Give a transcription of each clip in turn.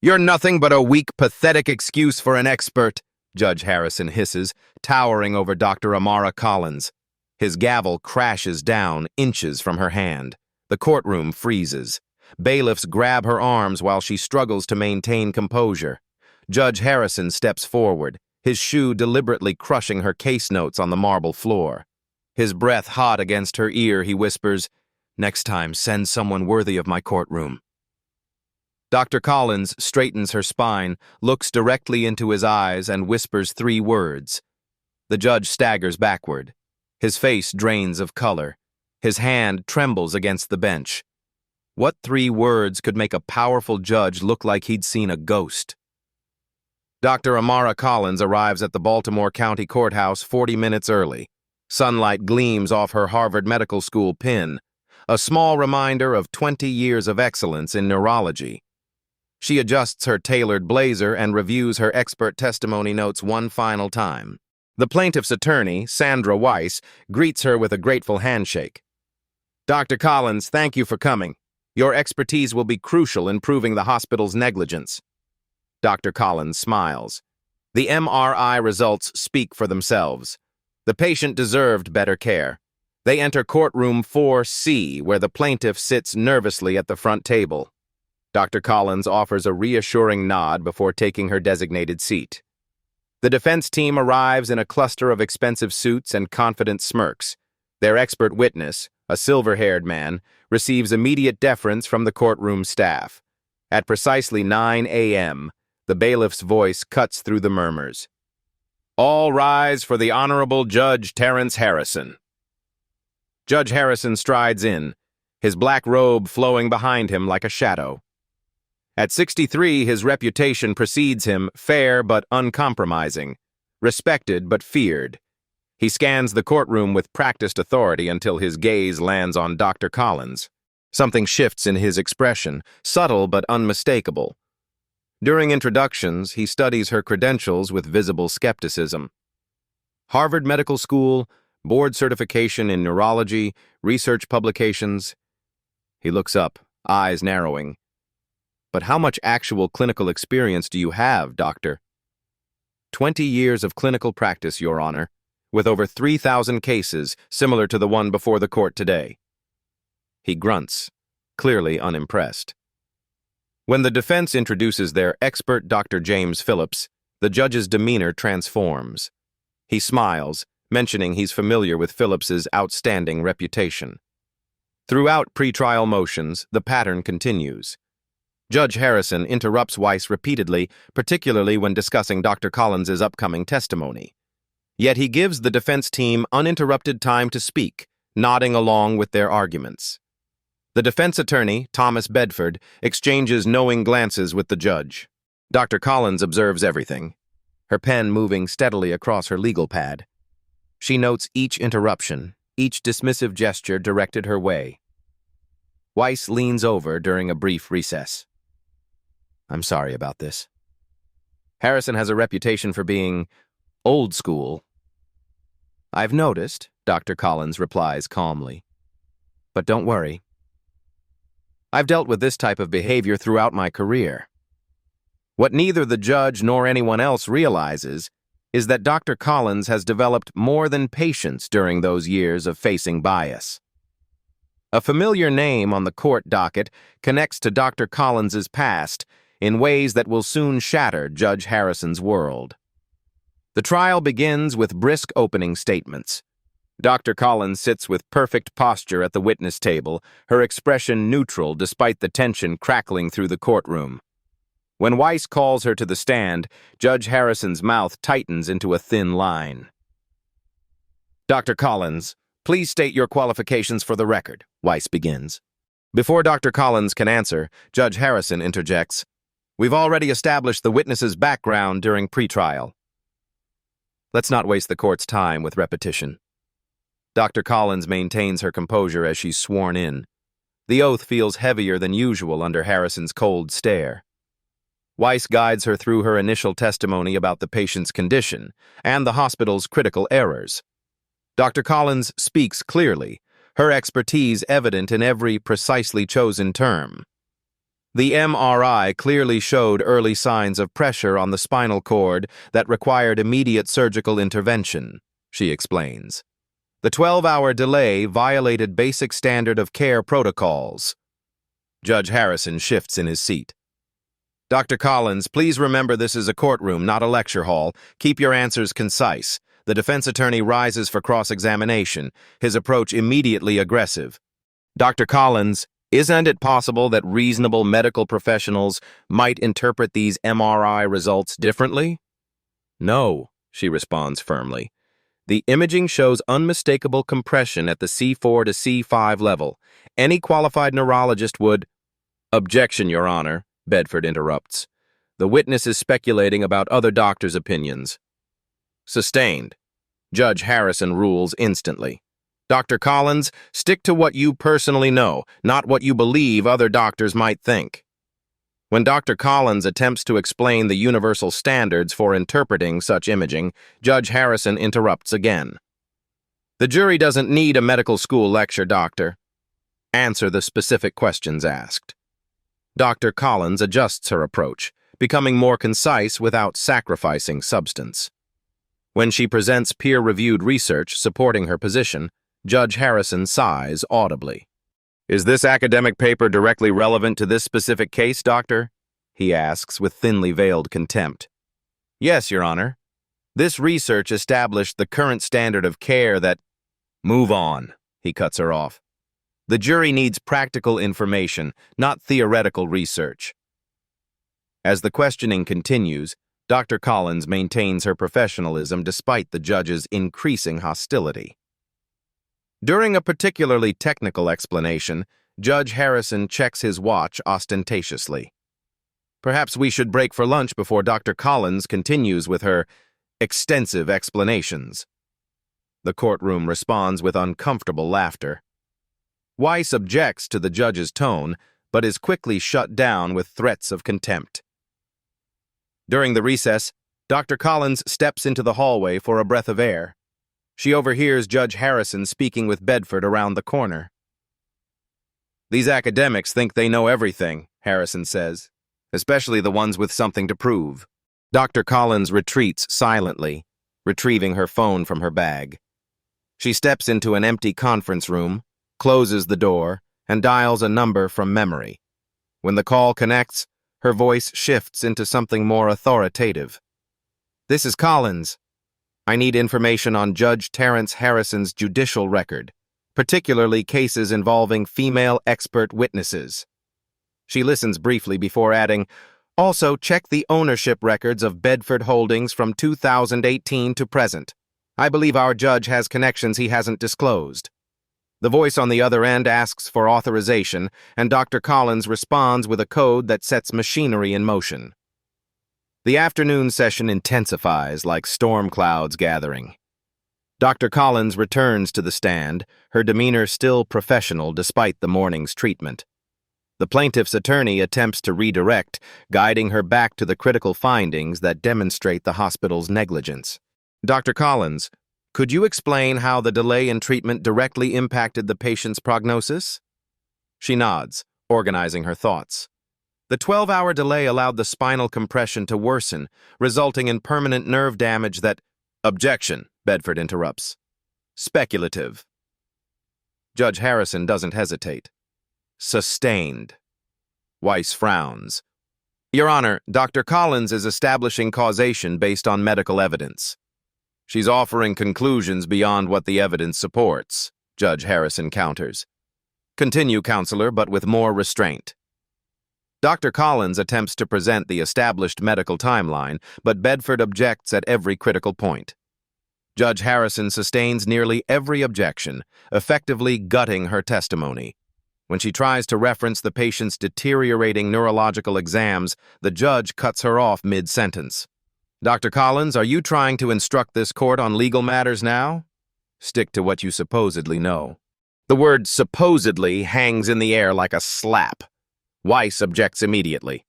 "You're nothing but a weak, pathetic excuse for an expert," Judge Harrison hisses, towering over Dr. Amara Collins. His gavel crashes down inches from her hand. The courtroom freezes. Bailiffs grab her arms while she struggles to maintain composure. Judge Harrison steps forward, his shoe deliberately crushing her case notes on the marble floor. His breath hot against her ear, he whispers, "Next time, send someone worthy of my courtroom." Dr. Collins straightens her spine, looks directly into his eyes, and whispers 3 words. The judge staggers backward. His face drains of color. His hand trembles against the bench. What 3 words could make a powerful judge look like he'd seen a ghost? Dr. Amara Collins arrives at the Baltimore County Courthouse 40 minutes early. Sunlight gleams off her Harvard Medical School pin, a small reminder of 20 years of excellence in neurology. She adjusts her tailored blazer and reviews her expert testimony notes one final time. The plaintiff's attorney, Sandra Weiss, greets her with a grateful handshake. "Dr. Collins, thank you for coming. Your expertise will be crucial in proving the hospital's negligence." Dr. Collins smiles. The MRI results speak for themselves. The patient deserved better care. They enter courtroom 4C, where the plaintiff sits nervously at the front table. Dr. Collins offers a reassuring nod before taking her designated seat. The defense team arrives in a cluster of expensive suits and confident smirks. Their expert witness, a silver-haired man, receives immediate deference from the courtroom staff. At precisely 9 a.m., the bailiff's voice cuts through the murmurs. "All rise for the Honorable Judge Terrence Harrison." Judge Harrison strides in, his black robe flowing behind him like a shadow. At 63, his reputation precedes him, fair but uncompromising, respected but feared. He scans the courtroom with practiced authority until his gaze lands on Dr. Collins. Something shifts in his expression, subtle but unmistakable. During introductions, he studies her credentials with visible skepticism. Harvard Medical School, board certification in neurology, research publications. He looks up, eyes narrowing. "But how much actual clinical experience do you have, doctor?" 20 years of clinical practice, Your Honor, with over 3,000 cases similar to the one before the court today. He grunts, clearly unimpressed. When the defense introduces their expert Dr. James Phillips, the judge's demeanor transforms. He smiles, mentioning he's familiar with Phillips's outstanding reputation. Throughout pretrial motions, the pattern continues. Judge Harrison interrupts Weiss repeatedly, particularly when discussing Dr. Collins's upcoming testimony. Yet he gives the defense team uninterrupted time to speak, nodding along with their arguments. The defense attorney, Thomas Bedford, exchanges knowing glances with the judge. Dr. Collins observes everything, her pen moving steadily across her legal pad. She notes each interruption, each dismissive gesture directed her way. Weiss leans over during a brief recess. "I'm sorry about this. Harrison has a reputation for being old school." "I've noticed," Dr. Collins replies calmly. "But don't worry. I've dealt with this type of behavior throughout my career." What neither the judge nor anyone else realizes is that Dr. Collins has developed more than patience during those years of facing bias. A familiar name on the court docket connects to Dr. Collins's past in ways that will soon shatter Judge Harrison's world. The trial begins with brisk opening statements. Dr. Collins sits with perfect posture at the witness table, her expression neutral despite the tension crackling through the courtroom. When Weiss calls her to the stand, Judge Harrison's mouth tightens into a thin line. "Dr. Collins, please state your qualifications for the record," Weiss begins. Before Dr. Collins can answer, Judge Harrison interjects, "We've already established the witness's background during pretrial. Let's not waste the court's time with repetition." Dr. Collins maintains her composure as she's sworn in. The oath feels heavier than usual under Harrison's cold stare. Weiss guides her through her initial testimony about the patient's condition and the hospital's critical errors. Dr. Collins speaks clearly, her expertise evident in every precisely chosen term. The MRI clearly showed early signs of pressure on the spinal cord that required immediate surgical intervention, she explains. The 12-hour delay violated basic standard of care protocols. Judge Harrison shifts in his seat. Dr. Collins, please remember this is a courtroom, not a lecture hall. Keep your answers concise. The defense attorney rises for cross-examination, his approach immediately aggressive. Dr. Collins, isn't it possible that reasonable medical professionals might interpret these MRI results differently? No, she responds firmly. The imaging shows unmistakable compression at the C4 to C5 level. Any qualified neurologist would— Objection, Your Honor, Bedford interrupts. The witness is speculating about other doctors' opinions. Sustained. Judge Harrison rules instantly. Dr. Collins, stick to what you personally know, not what you believe other doctors might think. When Dr. Collins attempts to explain the universal standards for interpreting such imaging, Judge Harrison interrupts again. The jury doesn't need a medical school lecture, Doctor. Answer the specific questions asked. Dr. Collins adjusts her approach, becoming more concise without sacrificing substance. When she presents peer-reviewed research supporting her position, Judge Harrison sighs audibly. Is this academic paper directly relevant to this specific case, Doctor? He asks with thinly veiled contempt. Yes, Your Honor. This research established the current standard of care that— Move on, he cuts her off. The jury needs practical information, not theoretical research. As the questioning continues, Dr. Collins maintains her professionalism despite the judge's increasing hostility. During a particularly technical explanation, Judge Harrison checks his watch ostentatiously. Perhaps we should break for lunch before Dr. Collins continues with her extensive explanations. The courtroom responds with uncomfortable laughter. Weiss objects to the judge's tone, but is quickly shut down with threats of contempt. During the recess, Dr. Collins steps into the hallway for a breath of air. She overhears Judge Harrison speaking with Bedford around the corner. These academics think they know everything, Harrison says, especially the ones with something to prove. Dr. Collins retreats silently, retrieving her phone from her bag. She steps into an empty conference room, closes the door, and dials a number from memory. When the call connects, her voice shifts into something more authoritative. This is Collins. I need information on Judge Terrence Harrison's judicial record, particularly cases involving female expert witnesses. She listens briefly before adding, also check the ownership records of Bedford Holdings from 2018 to present. I believe our judge has connections he hasn't disclosed. The voice on the other end asks for authorization, and Dr. Collins responds with a code that sets machinery in motion. The afternoon session intensifies like storm clouds gathering. Dr. Collins returns to the stand, her demeanor still professional despite the morning's treatment. The plaintiff's attorney attempts to redirect, guiding her back to the critical findings that demonstrate the hospital's negligence. Dr. Collins, could you explain how the delay in treatment directly impacted the patient's prognosis? She nods, organizing her thoughts. The 12-hour delay allowed the spinal compression to worsen, resulting in permanent nerve damage that— Objection, Bedford interrupts. Speculative. Judge Harrison doesn't hesitate. Sustained. Weiss frowns. Your Honor, Dr. Collins is establishing causation based on medical evidence. She's offering conclusions beyond what the evidence supports, Judge Harrison counters. Continue, counselor, but with more restraint. Dr. Collins attempts to present the established medical timeline, but Bedford objects at every critical point. Judge Harrison sustains nearly every objection, effectively gutting her testimony. When she tries to reference the patient's deteriorating neurological exams, the judge cuts her off mid-sentence. Dr. Collins, are you trying to instruct this court on legal matters now? Stick to what you supposedly know. The word supposedly hangs in the air like a slap. Weiss objects immediately.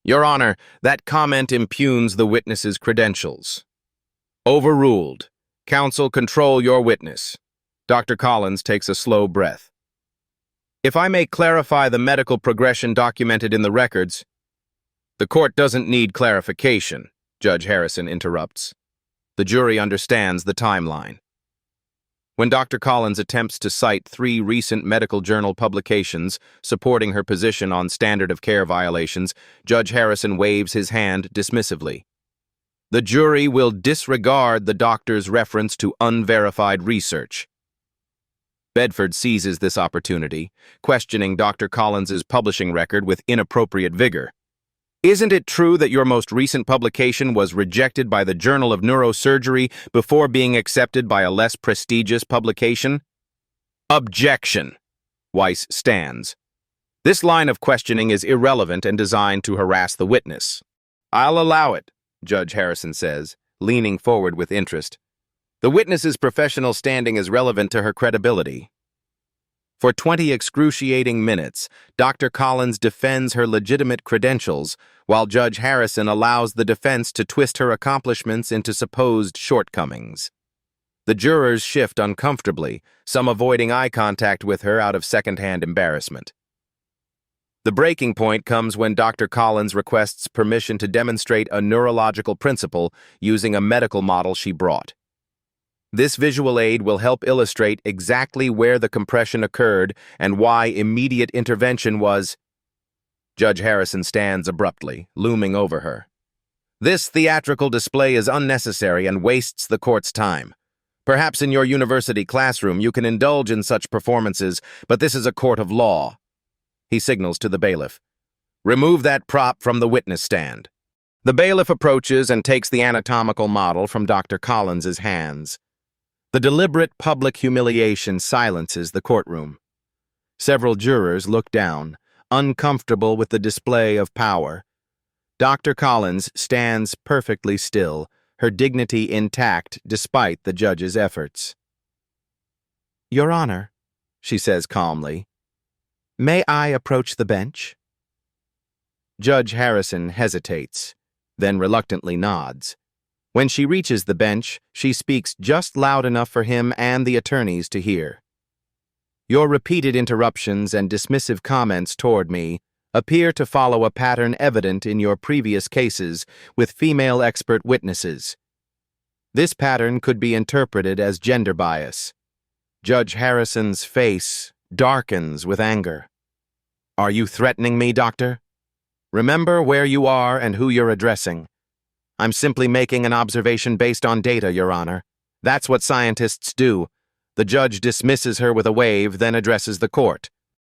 Your Honor, that comment impugns the witness's credentials. Overruled. Counsel, control your witness. Dr. Collins takes a slow breath. If I may clarify the medical progression documented in the records, the court doesn't need clarification, Judge Harrison interrupts. The jury understands the timeline. When Dr. Collins attempts to cite 3 recent medical journal publications supporting her position on standard of care violations, Judge Harrison waves his hand dismissively. The jury will disregard the doctor's reference to unverified research. Bedford seizes this opportunity, questioning Dr. Collins's publishing record with inappropriate vigor. Isn't it true that your most recent publication was rejected by the Journal of Neurosurgery before being accepted by a less prestigious publication? Objection. Weiss stands. This line of questioning is irrelevant and designed to harass the witness. I'll allow it, Judge Harrison says, leaning forward with interest. The witness's professional standing is relevant to her credibility. For 20 excruciating minutes, Dr. Collins defends her legitimate credentials, while Judge Harrison allows the defense to twist her accomplishments into supposed shortcomings. The jurors shift uncomfortably, some avoiding eye contact with her out of secondhand embarrassment. The breaking point comes when Dr. Collins requests permission to demonstrate a neurological principle using a medical model she brought. This visual aid will help illustrate exactly where the compression occurred and why immediate intervention was. Judge Harrison stands abruptly, looming over her. This theatrical display is unnecessary and wastes the court's time. Perhaps in your university classroom you can indulge in such performances, but this is a court of law. He signals to the bailiff. Remove that prop from the witness stand. The bailiff approaches and takes the anatomical model from Dr. Collins's hands. The deliberate public humiliation silences the courtroom. Several jurors look down, uncomfortable with the display of power. Dr. Collins stands perfectly still, her dignity intact despite the judge's efforts. Your Honor, she says calmly, may I approach the bench? Judge Harrison hesitates, then reluctantly nods. When she reaches the bench, she speaks just loud enough for him and the attorneys to hear. Your repeated interruptions and dismissive comments toward me appear to follow a pattern evident in your previous cases with female expert witnesses. This pattern could be interpreted as gender bias. Judge Harrison's face darkens with anger. Are you threatening me, Doctor? Remember where you are and who you're addressing. I'm simply making an observation based on data, Your Honor. That's what scientists do. The judge dismisses her with a wave, then addresses the court.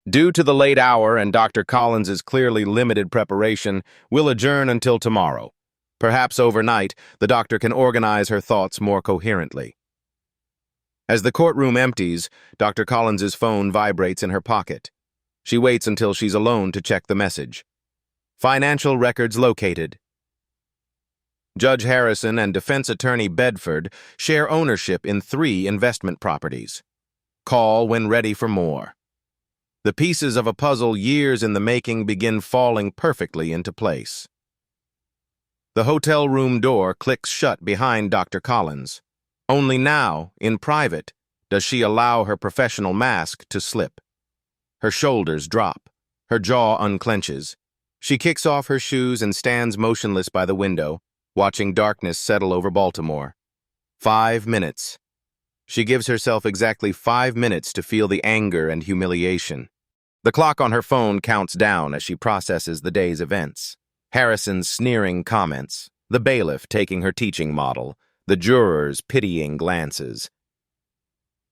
Due to the late hour and Dr. Collins's clearly limited preparation, we'll adjourn until tomorrow. Perhaps overnight, the doctor can organize her thoughts more coherently. As the courtroom empties, Dr. Collins's phone vibrates in her pocket. She waits until she's alone to check the message. Financial records located. Judge Harrison and defense attorney Bedford share ownership in 3 investment properties. Call when ready for more. The pieces of a puzzle years in the making begin falling perfectly into place. The hotel room door clicks shut behind Dr. Collins. Only now, in private, does she allow her professional mask to slip. Her shoulders drop. Her jaw unclenches. She kicks off her shoes and stands motionless by the window, watching darkness settle over Baltimore. 5 minutes. She gives herself exactly 5 minutes to feel the anger and humiliation. The clock on her phone counts down as she processes the day's events. Harrison's sneering comments, the bailiff taking her teaching model, the jurors' pitying glances.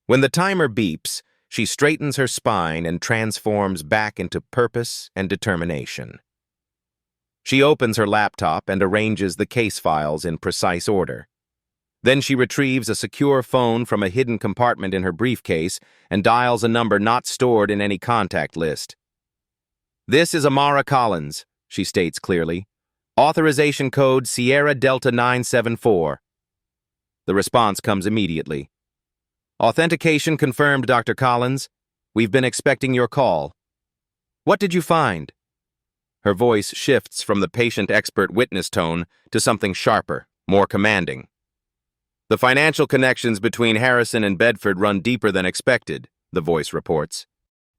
When the timer beeps, she straightens her spine and transforms back into purpose and determination. She opens her laptop and arranges the case files in precise order. Then she retrieves a secure phone from a hidden compartment in her briefcase and dials a number not stored in any contact list. This is Amara Collins, she states clearly. Authorization code Sierra Delta 974. The response comes immediately. Authentication confirmed, Dr. Collins. We've been expecting your call. What did you find? Her voice shifts from the patient expert witness tone to something sharper, more commanding. The financial connections between Harrison and Bedford run deeper than expected, the voice reports.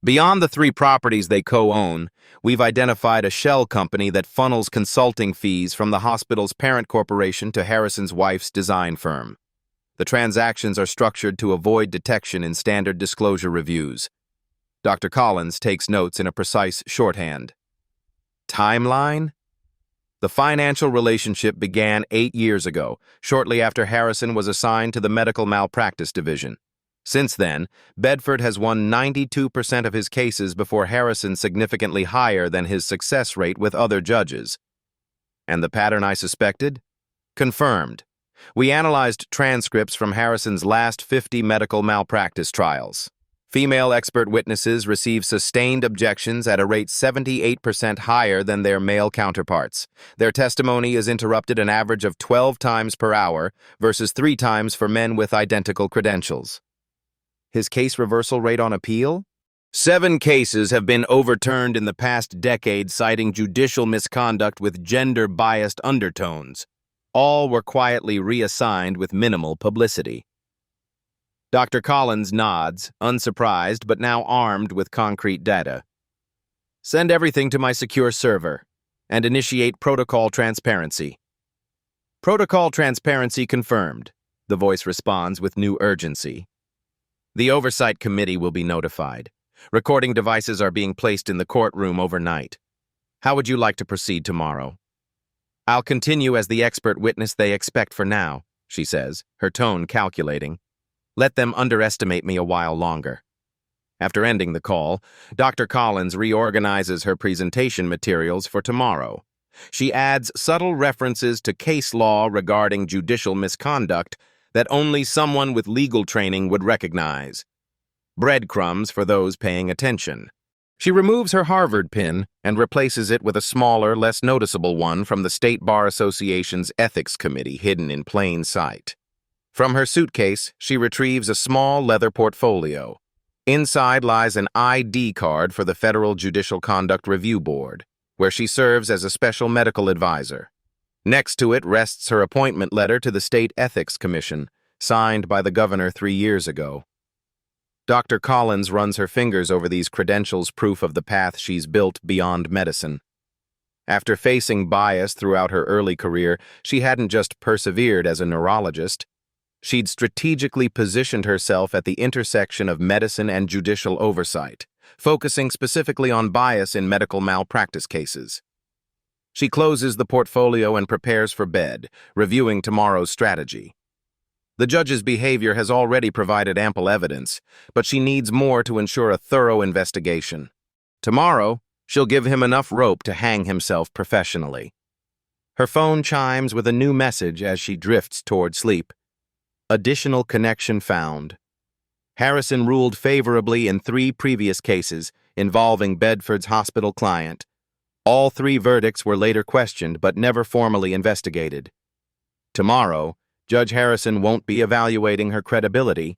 Beyond the 3 properties they co-own, we've identified a shell company that funnels consulting fees from the hospital's parent corporation to Harrison's wife's design firm. The transactions are structured to avoid detection in standard disclosure reviews. Dr. Collins takes notes in a precise shorthand. Timeline? The financial relationship began 8 years ago, shortly after Harrison was assigned to the medical malpractice division. Since then, Bedford has won 92% of his cases before Harrison significantly higher than his success rate with other judges. And the pattern I suspected? Confirmed. We analyzed transcripts from Harrison's last 50 medical malpractice trials. Female expert witnesses receive sustained objections at a rate 78% higher than their male counterparts. Their testimony is interrupted an average of 12 times per hour versus 3 times for men with identical credentials. His case reversal rate on appeal? 7 cases have been overturned in the past decade citing judicial misconduct with gender-biased undertones. All were quietly reassigned with minimal publicity. Dr. Collins nods, unsurprised but now armed with concrete data. Send everything to my secure server and initiate protocol transparency. Protocol transparency confirmed, the voice responds with new urgency. The Oversight Committee will be notified. Recording devices are being placed in the courtroom overnight. How would you like to proceed tomorrow? I'll continue as the expert witness they expect for now, she says, her tone calculating. Let them underestimate me a while longer. After ending the call, Dr. Collins reorganizes her presentation materials for tomorrow. She adds subtle references to case law regarding judicial misconduct that only someone with legal training would recognize. Breadcrumbs for those paying attention. She removes her Harvard pin and replaces it with a smaller, less noticeable one from the State Bar Association's Ethics Committee hidden in plain sight. From her suitcase, she retrieves a small leather portfolio. Inside lies an ID card for the Federal Judicial Conduct Review Board, where she serves as a special medical advisor. Next to it rests her appointment letter to the State Ethics Commission, signed by the governor 3 years ago. Dr. Collins runs her fingers over these credentials, proof of the path she's built beyond medicine. After facing bias throughout her early career, she hadn't just persevered as a neurologist. She'd strategically positioned herself at the intersection of medicine and judicial oversight, focusing specifically on bias in medical malpractice cases. She closes the portfolio and prepares for bed, reviewing tomorrow's strategy. The judge's behavior has already provided ample evidence, but she needs more to ensure a thorough investigation. Tomorrow, she'll give him enough rope to hang himself professionally. Her phone chimes with a new message as she drifts toward sleep. Additional connection found. Harrison ruled favorably in 3 previous cases involving Bedford's hospital client. All 3 verdicts were later questioned but never formally investigated. Tomorrow, Judge Harrison won't be evaluating her credibility.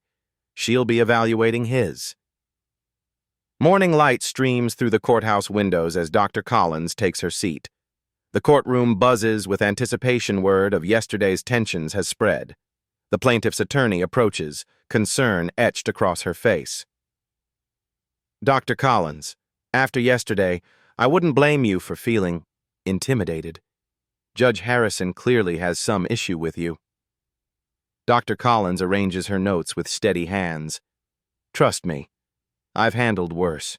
She'll be evaluating his. Morning light streams through the courthouse windows as Dr. Collins takes her seat. The courtroom buzzes with anticipation. Word of yesterday's tensions has spread. The plaintiff's attorney approaches, concern etched across her face. Dr. Collins, after yesterday, I wouldn't blame you for feeling intimidated. Judge Harrison clearly has some issue with you. Dr. Collins arranges her notes with steady hands. Trust me, I've handled worse.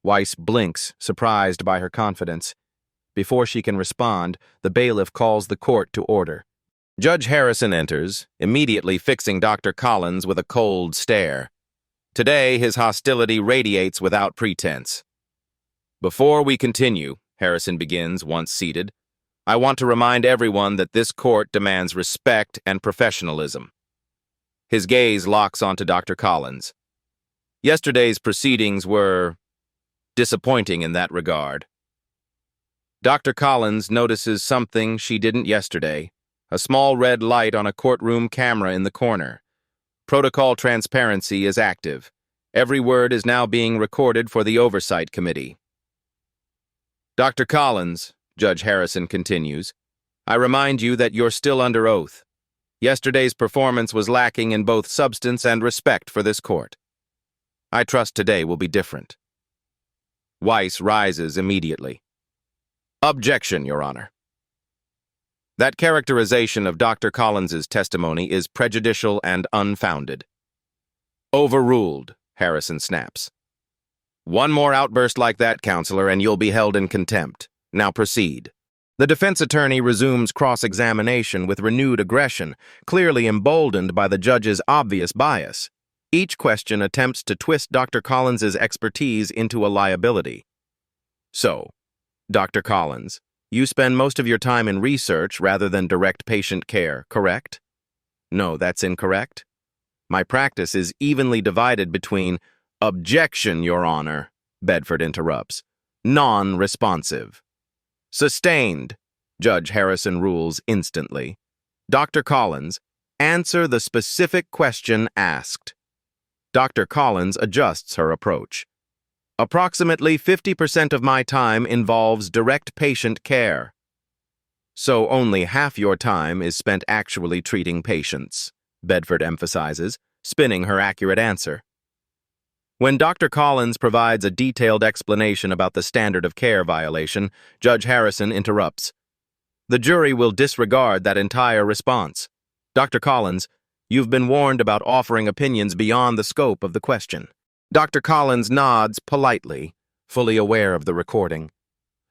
Weiss blinks, surprised by her confidence. Before she can respond, the bailiff calls the court to order. Judge Harrison enters, immediately fixing Dr. Collins with a cold stare. Today, his hostility radiates without pretense. Before we continue, Harrison begins once seated, I want to remind everyone that this court demands respect and professionalism. His gaze locks onto Dr. Collins. Yesterday's proceedings were disappointing in that regard. Dr. Collins notices something she didn't yesterday, a small red light on a courtroom camera in the corner. Protocol transparency is active. Every word is now being recorded for the Oversight Committee. Dr. Collins, Judge Harrison continues, I remind you that you're still under oath. Yesterday's performance was lacking in both substance and respect for this court. I trust today will be different. Weiss rises immediately. Objection, Your Honor. That characterization of Dr. Collins's testimony is prejudicial and unfounded. Overruled, Harrison snaps. One more outburst like that, counselor, and you'll be held in contempt. Now proceed. The defense attorney resumes cross-examination with renewed aggression, clearly emboldened by the judge's obvious bias. Each question attempts to twist Dr. Collins's expertise into a liability. So, Dr. Collins, you spend most of your time in research rather than direct patient care, correct? No, that's incorrect. My practice is evenly divided between objection, Your Honor, Bedford interrupts. Non-responsive. Sustained, Judge Harrison rules instantly. Dr. Collins, answer the specific question asked. Dr. Collins adjusts her approach. Approximately 50% of my time involves direct patient care. So only half your time is spent actually treating patients, Bedford emphasizes, spinning her accurate answer. When Dr. Collins provides a detailed explanation about the standard of care violation, Judge Harrison interrupts. The jury will disregard that entire response. Dr. Collins, you've been warned about offering opinions beyond the scope of the question. Dr. Collins nods politely, fully aware of the recording.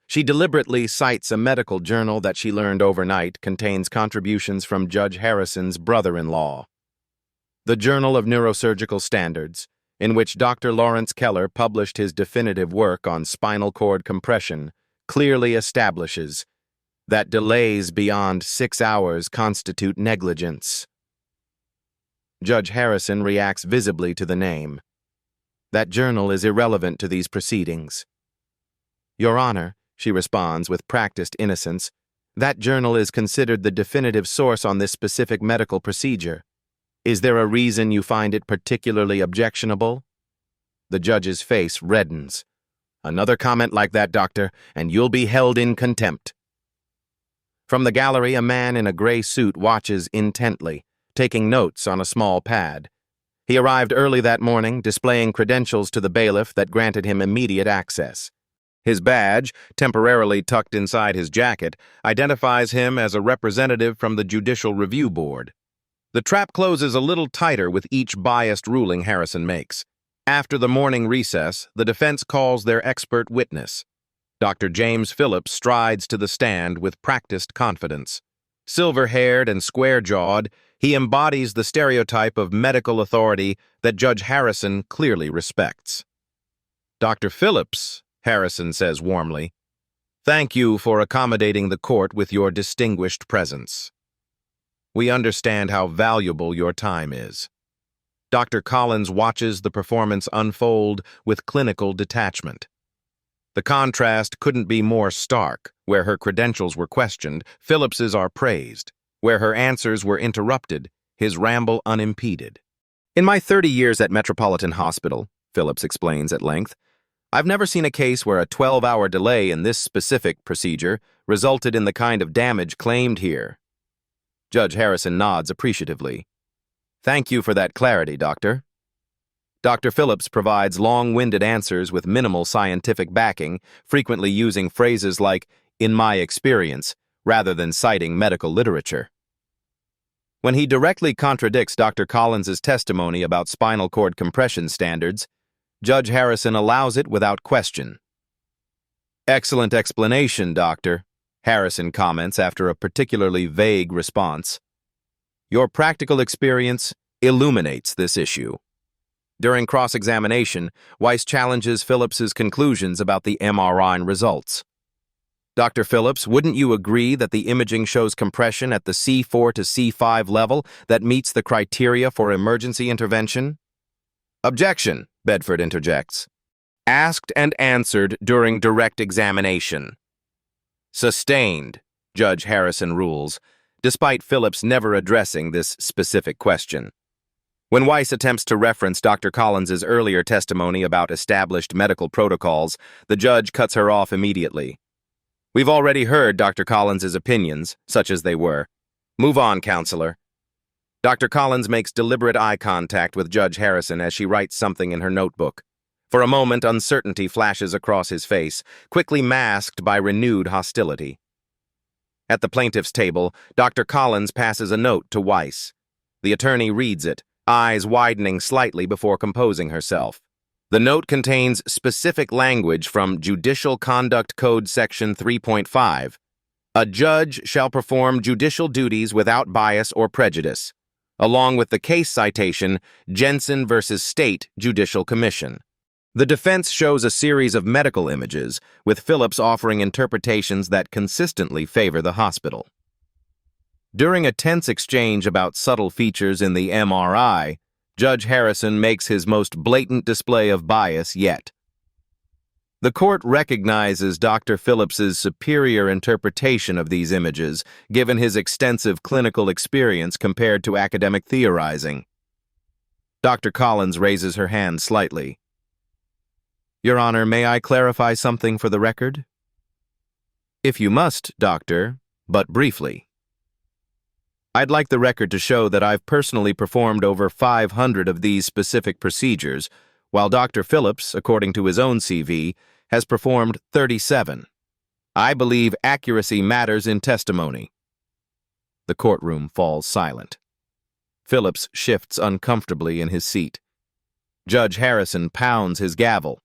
She deliberately cites a medical journal that she learned overnight contains contributions from Judge Harrison's brother-in-law. The Journal of Neurosurgical Standards, in which Dr. Lawrence Keller published his definitive work on spinal cord compression, clearly establishes that delays beyond 6 hours constitute negligence. Judge Harrison reacts visibly to the name. That journal is irrelevant to these proceedings. Your Honor, she responds with practiced innocence, that journal is considered the definitive source on this specific medical procedure. Is there a reason you find it particularly objectionable? The judge's face reddens. Another comment like that, doctor, and you'll be held in contempt. From the gallery, a man in a gray suit watches intently, taking notes on a small pad. He arrived early that morning, displaying credentials to the bailiff that granted him immediate access. His badge, temporarily tucked inside his jacket, identifies him as a representative from the Judicial Review Board. The trap closes a little tighter with each biased ruling Harrison makes. After the morning recess, the defense calls their expert witness. Dr. James Phillips strides to the stand with practiced confidence. Silver-haired and square-jawed, he embodies the stereotype of medical authority that Judge Harrison clearly respects. Dr. Phillips, Harrison says warmly, thank you for accommodating the court with your distinguished presence. We understand how valuable your time is. Dr. Collins watches the performance unfold with clinical detachment. The contrast couldn't be more stark. Where her credentials were questioned, Phillips's are praised. Where her answers were interrupted, his ramble unimpeded. In my 30 years at Metropolitan Hospital, Phillips explains at length, I've never seen a case where a 12-hour delay in this specific procedure resulted in the kind of damage claimed here. Judge Harrison nods appreciatively. Thank you for that clarity, Doctor. Dr. Phillips provides long-winded answers with minimal scientific backing, frequently using phrases like, in my experience, rather than citing medical literature. When he directly contradicts Dr. Collins's testimony about spinal cord compression standards, Judge Harrison allows it without question. Excellent explanation, Doctor, Harrison comments after a particularly vague response. Your practical experience illuminates this issue. During cross-examination, Weiss challenges Phillips's conclusions about the MRI results. Dr. Phillips, wouldn't you agree that the imaging shows compression at the C4 to C5 level that meets the criteria for emergency intervention? Objection, Bedford interjects. Asked and answered during direct examination. Sustained, Judge Harrison rules, despite Phillips never addressing this specific question. When Weiss attempts to reference Dr. Collins's earlier testimony about established medical protocols, the judge cuts her off immediately. We've already heard Dr. Collins's opinions, such as they were. Move on, counselor. Dr. Collins makes deliberate eye contact with Judge Harrison as she writes something in her notebook. For a moment, uncertainty flashes across his face, quickly masked by renewed hostility. At the plaintiff's table, Dr. Collins passes a note to Weiss. The attorney reads it, eyes widening slightly before composing herself. The note contains specific language from Judicial Conduct Code Section 3.5. A judge shall perform judicial duties without bias or prejudice, along with the case citation, Jensen v. State Judicial Commission. The defense shows a series of medical images, with Phillips offering interpretations that consistently favor the hospital. During a tense exchange about subtle features in the MRI, Judge Harrison makes his most blatant display of bias yet. The court recognizes Dr. Phillips's superior interpretation of these images, given his extensive clinical experience compared to academic theorizing. Dr. Collins raises her hand slightly. Your Honor, may I clarify something for the record? If you must, Doctor, but briefly. I'd like the record to show that I've personally performed over 500 of these specific procedures, while Dr. Phillips, according to his own CV, has performed 37. I believe accuracy matters in testimony. The courtroom falls silent. Phillips shifts uncomfortably in his seat. Judge Harrison pounds his gavel.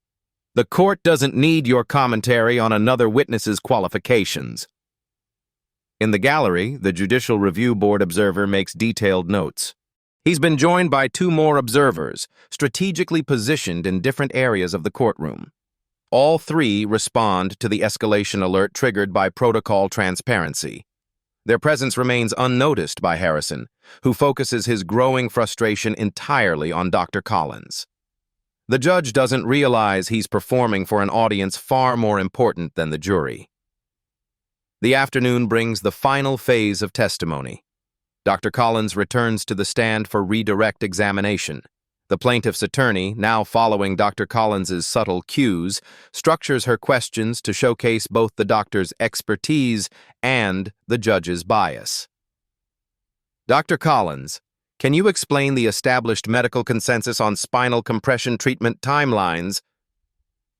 The court doesn't need your commentary on another witness's qualifications. In the gallery, the Judicial Review Board observer makes detailed notes. He's been joined by 2 more observers, strategically positioned in different areas of the courtroom. All 3 respond to the escalation alert triggered by protocol transparency. Their presence remains unnoticed by Harrison, who focuses his growing frustration entirely on Dr. Collins. The judge doesn't realize he's performing for an audience far more important than the jury. The afternoon brings the final phase of testimony. Dr. Collins returns to the stand for redirect examination. The plaintiff's attorney, now following Dr. Collins's subtle cues, structures her questions to showcase both the doctor's expertise and the judge's bias. Dr. Collins, can you explain the established medical consensus on spinal compression treatment timelines?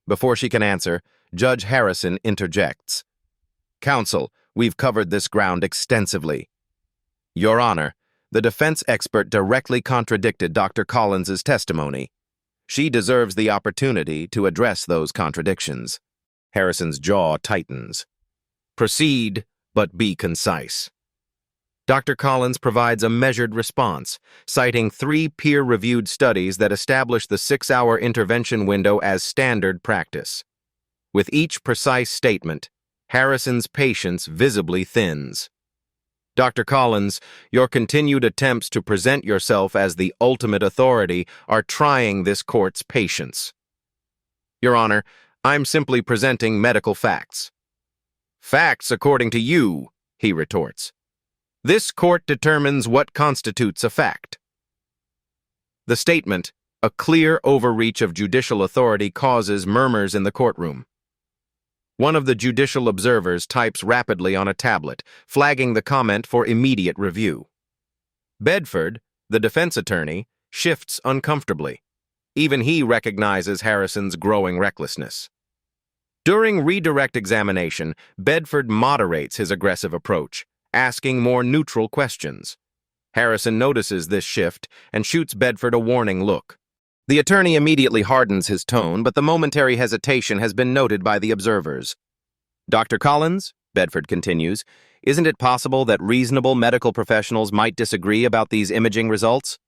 Before she can answer, Judge Harrison interjects. Counsel, we've covered this ground extensively. Your Honor, the defense expert directly contradicted Dr. Collins's testimony. She deserves the opportunity to address those contradictions. Harrison's jaw tightens. Proceed, but be concise. Dr. Collins provides a measured response, citing 3 peer-reviewed studies that establish the 6-hour intervention window as standard practice. With each precise statement, Harrison's patience visibly thins. Dr. Collins, your continued attempts to present yourself as the ultimate authority are trying this court's patience. Your Honor, I'm simply presenting medical facts. Facts according to you, he retorts. This court determines what constitutes a fact. The statement, a clear overreach of judicial authority, causes murmurs in the courtroom. One of the judicial observers types rapidly on a tablet, flagging the comment for immediate review. Bedford, the defense attorney, shifts uncomfortably. Even he recognizes Harrison's growing recklessness. During redirect examination, Bedford moderates his aggressive approach, asking more neutral questions. Harrison notices this shift and shoots Bedford a warning look. The attorney immediately hardens his tone, but the momentary hesitation has been noted by the observers. Dr. Collins, Bedford continues, isn't it possible that reasonable medical professionals might disagree about these imaging results?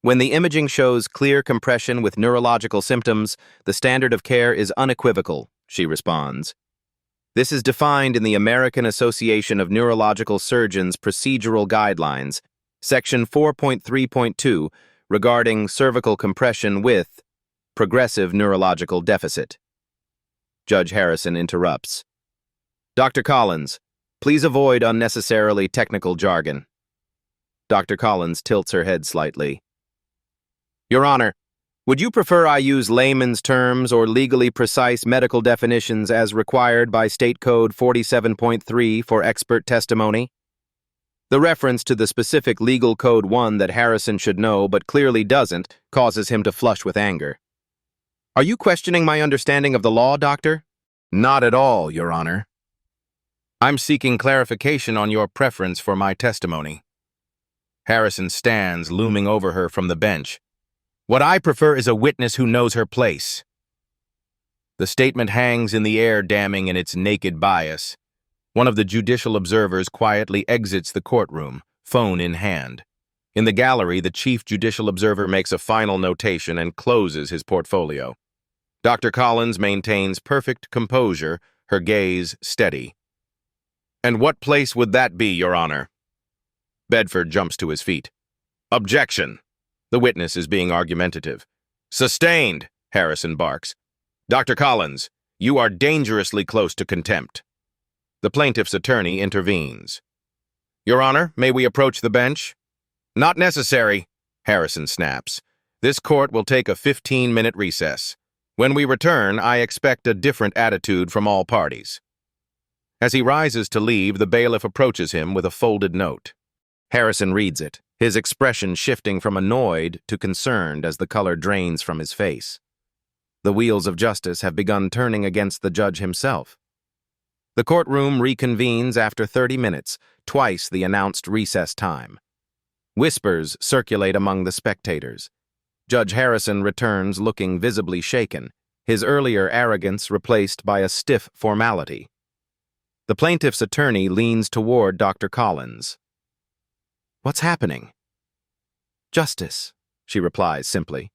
When the imaging shows clear compression with neurological symptoms, the standard of care is unequivocal, she responds. This is defined in the American Association of Neurological Surgeons Procedural Guidelines, Section 4.3.2, regarding cervical compression with progressive neurological deficit. Judge Harrison interrupts. Dr. Collins, please avoid unnecessarily technical jargon. Dr. Collins tilts her head slightly. Your Honor, would you prefer I use layman's terms or legally precise medical definitions as required by State Code 47.3 for expert testimony? The reference to the specific legal code one that Harrison should know but clearly doesn't causes him to flush with anger. Are you questioning my understanding of the law, Doctor? Not at all, Your Honor. I'm seeking clarification on your preference for my testimony. Harrison stands, looming over her from the bench. What I prefer is a witness who knows her place. The statement hangs in the air, damning in its naked bias. One of the judicial observers quietly exits the courtroom, phone in hand. In the gallery, the chief judicial observer makes a final notation and closes his portfolio. Dr. Collins maintains perfect composure, her gaze steady. And what place would that be, Your Honor? Bedford jumps to his feet. Objection! The witness is being argumentative. Sustained, Harrison barks. Dr. Collins, you are dangerously close to contempt. The plaintiff's attorney intervenes. Your Honor, may we approach the bench? Not necessary, Harrison snaps. This court will take a 15-minute recess. When we return, I expect a different attitude from all parties. As he rises to leave, the bailiff approaches him with a folded note. Harrison reads it, his expression shifting from annoyed to concerned as the color drains from his face. The wheels of justice have begun turning against the judge himself. The courtroom reconvenes after 30 minutes, twice the announced recess time. Whispers circulate among the spectators. Judge Harrison returns looking visibly shaken, his earlier arrogance replaced by a stiff formality. The plaintiff's attorney leans toward Dr. Collins. What's happening? Justice, she replies simply.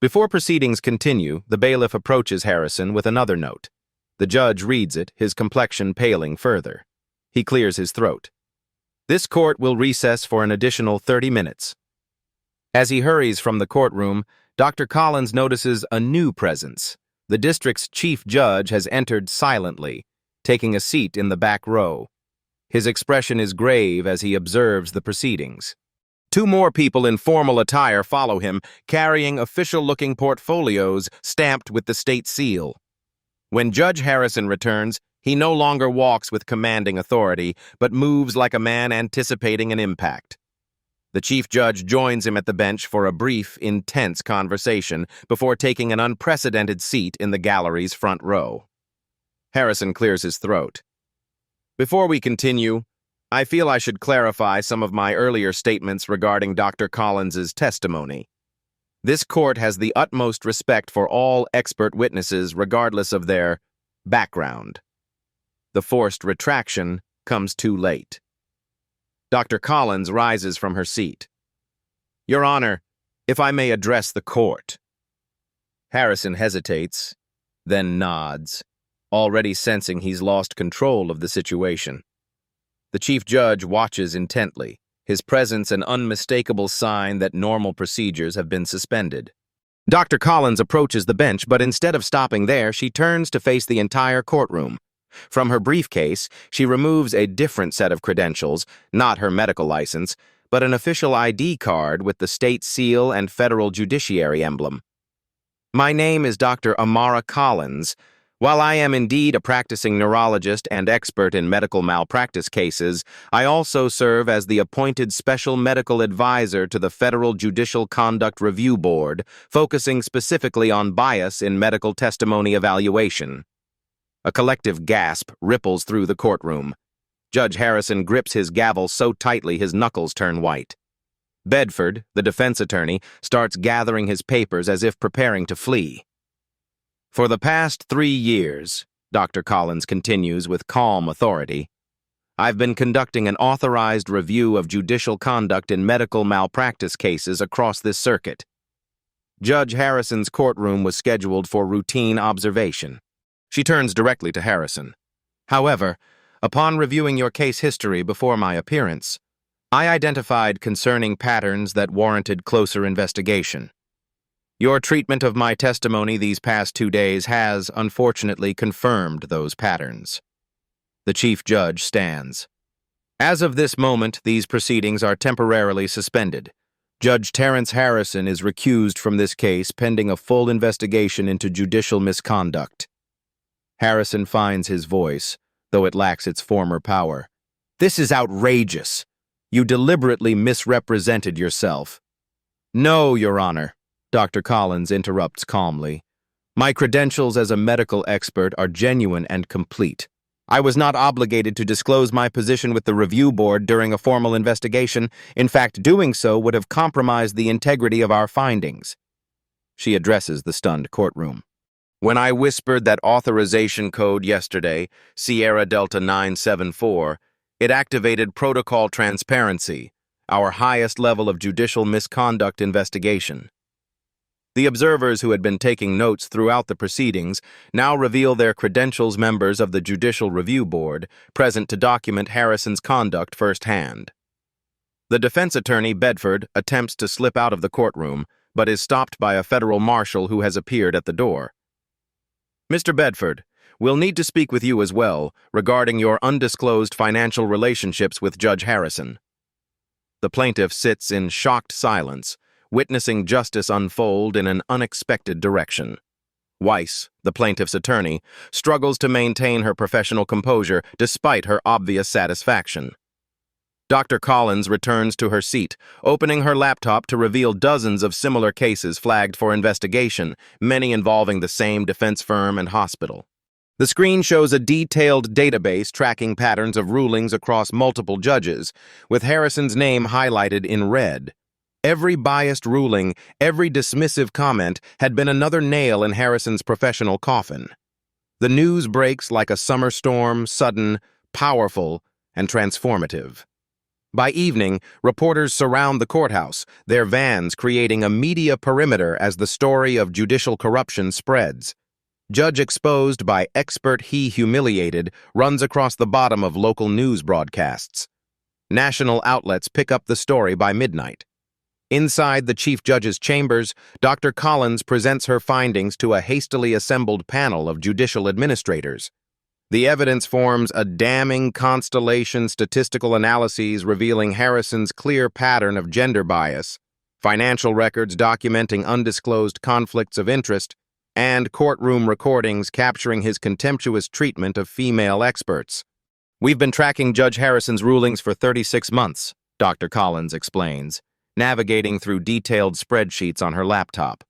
Before proceedings continue, the bailiff approaches Harrison with another note. The judge reads it, his complexion paling further. He clears his throat. This court will recess for an additional 30 minutes. As he hurries from the courtroom, Dr. Collins notices a new presence. The district's chief judge has entered silently, taking a seat in the back row. His expression is grave as he observes the proceedings. Two more people in formal attire follow him, carrying official-looking portfolios stamped with the state seal. When Judge Harrison returns, he no longer walks with commanding authority, but moves like a man anticipating an impact. The chief judge joins him at the bench for a brief, intense conversation before taking an unprecedented seat in the gallery's front row. Harrison clears his throat. Before we continue, I feel I should clarify some of my earlier statements regarding Dr. Collins's testimony. This court has the utmost respect for all expert witnesses regardless of their background. The forced retraction comes too late. Dr. Collins rises from her seat. Your Honor, if I may address the court. Harrison hesitates, then nods, already sensing he's lost control of the situation. The chief judge watches intently, his presence an unmistakable sign that normal procedures have been suspended. Dr. Collins approaches the bench, but instead of stopping there, she turns to face the entire courtroom. From her briefcase, she removes a different set of credentials, not her medical license, but an official ID card with the state seal and federal judiciary emblem. My name is Dr. Amara Collins. While I am indeed a practicing neurologist and expert in medical malpractice cases, I also serve as the appointed special medical advisor to the Federal Judicial Conduct Review Board, focusing specifically on bias in medical testimony evaluation. A collective gasp ripples through the courtroom. Judge Harrison grips his gavel so tightly his knuckles turn white. Bedford, the defense attorney, starts gathering his papers as if preparing to flee. For the past 3 years, Dr. Collins continues with calm authority, I've been conducting an authorized review of judicial conduct in medical malpractice cases across this circuit. Judge Harrison's courtroom was scheduled for routine observation. She turns directly to Harrison. However, upon reviewing your case history before my appearance, I identified concerning patterns that warranted closer investigation. Your treatment of my testimony these past 2 days has, unfortunately, confirmed those patterns. The chief judge stands. As of this moment, these proceedings are temporarily suspended. Judge Terrence Harrison is recused from this case pending a full investigation into judicial misconduct. Harrison finds his voice, though it lacks its former power. This is outrageous. You deliberately misrepresented yourself. No, Your Honor, Dr. Collins interrupts calmly. My credentials as a medical expert are genuine and complete. I was not obligated to disclose my position with the review board during a formal investigation. In fact, doing so would have compromised the integrity of our findings. She addresses the stunned courtroom. When I whispered that authorization code yesterday, Sierra Delta 974, it activated protocol transparency, our highest level of judicial misconduct investigation. The observers who had been taking notes throughout the proceedings now reveal their credentials members of the Judicial Review Board, present to document Harrison's conduct firsthand. The defense attorney, Bedford, attempts to slip out of the courtroom, but is stopped by a federal marshal who has appeared at the door. Mr. Bedford, we'll need to speak with you as well regarding your undisclosed financial relationships with Judge Harrison. The plaintiff sits in shocked silence, witnessing justice unfold in an unexpected direction. Weiss, the plaintiff's attorney, struggles to maintain her professional composure despite her obvious satisfaction. Dr. Collins returns to her seat, opening her laptop to reveal dozens of similar cases flagged for investigation, many involving the same defense firm and hospital. The screen shows a detailed database tracking patterns of rulings across multiple judges, with Harrison's name highlighted in red. Every biased ruling, every dismissive comment had been another nail in Harrison's professional coffin. The news breaks like a summer storm, sudden, powerful, and transformative. By evening, reporters surround the courthouse, their vans creating a media perimeter as the story of judicial corruption spreads. Judge exposed by expert he humiliated runs across the bottom of local news broadcasts. National outlets pick up the story by midnight. Inside the Chief Judge's chambers, Dr. Collins presents her findings to a hastily assembled panel of judicial administrators. The evidence forms a damning constellation statistical analyses revealing Harrison's clear pattern of gender bias, financial records documenting undisclosed conflicts of interest, and courtroom recordings capturing his contemptuous treatment of female experts. We've been tracking Judge Harrison's rulings for 36 months, Dr. Collins explains, navigating through detailed spreadsheets on her laptop.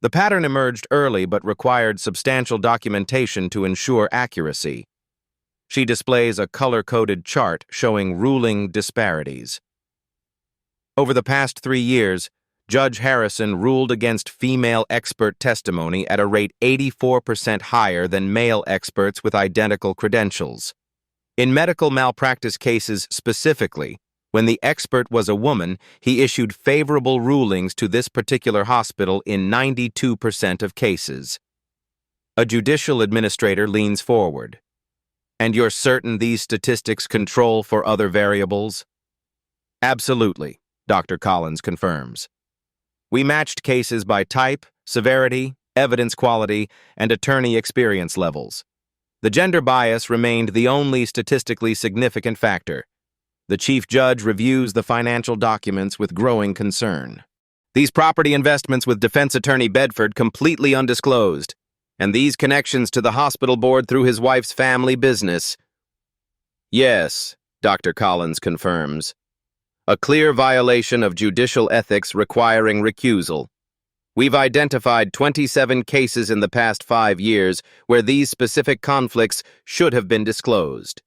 The pattern emerged early but required substantial documentation to ensure accuracy. She displays a color-coded chart showing ruling disparities. Over the past 3 years, Judge Harrison ruled against female expert testimony at a rate 84% higher than male experts with identical credentials. In medical malpractice cases specifically, when the expert was a woman, he issued favorable rulings to this particular hospital in 92% of cases. A judicial administrator leans forward. And you're certain these statistics control for other variables? Absolutely, Dr. Collins confirms. We matched cases by type, severity, evidence quality, and attorney experience levels. The gender bias remained the only statistically significant factor. The chief judge reviews the financial documents with growing concern. These property investments with defense attorney Bedford completely undisclosed, and these connections to the hospital board through his wife's family business. Yes, Dr. Collins confirms. A clear violation of judicial ethics requiring recusal. We've identified 27 cases in the past 5 years where these specific conflicts should have been disclosed.